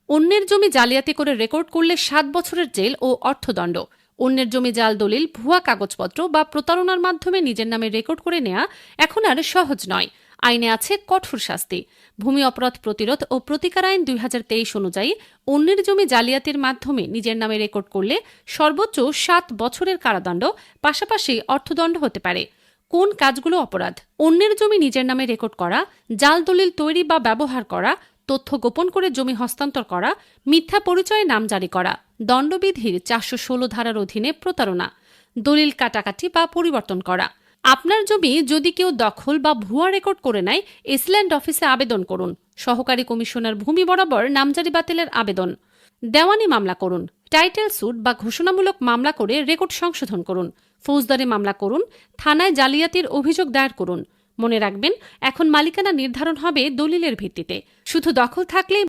অন্যের জমি জালিয়াতি করে রেকর্ড করলে 7 বছরের জেল ও অর্থদণ্ড। অন্যের জমি জাল দলিল, ভুয়া কাগজপত্র বা প্রতারণার মাধ্যমে নিজের নামে রেকর্ড করে নেওয়া এখন আর সহজ নয়। আইনে আছে কঠোর শাস্তি। ভূমি অপরাধ প্রতিরোধ ও প্রতিকার আইন 2023 অনুযায়ী অন্যের জমি জালিয়াতির মাধ্যমে নিজের নামে রেকর্ড করলে সর্বোচ্চ 7 বছরের কারাদণ্ড, পাশাপাশি অর্থদণ্ড হতে পারে। কোন কাজগুলো অপরাধ? অন্যের জমি নিজের নামে রেকর্ড করা, জাল দলিল তৈরি বা ব্যবহার করা, তথ্য গোপন করে জমি হস্তান্তর করা, মিথ্যা পরিচয়ে নাম জারি করা, দণ্ডবিধির 416 ধারার অধীনে প্রতারণা, দলিল কাটাকাটি বা পরিবর্তন করা। আপনার জমি যদি কেউ দখল বা ভুয়া রেকর্ড করে নেয়, এসল্যান্ড অফিসে আবেদন করুন। সহকারী কমিশনার ভূমি বরাবর নামজারি বাতিলের আবেদন। দেওয়ানি মামলা করুন। টাইটেল স্যুট বা ঘোষণামূলক মামলা করে রেকর্ড সংশোধন করুন। ফৌজদারি মামলা করুন। থানায় জালিয়াতির অভিযোগ দায়ের করুন। মনে রাখবেন, এখন মালিকানা নির্ধারণ হবে দলিলের ভিত্তিতে। শুধু দখল থাকলেই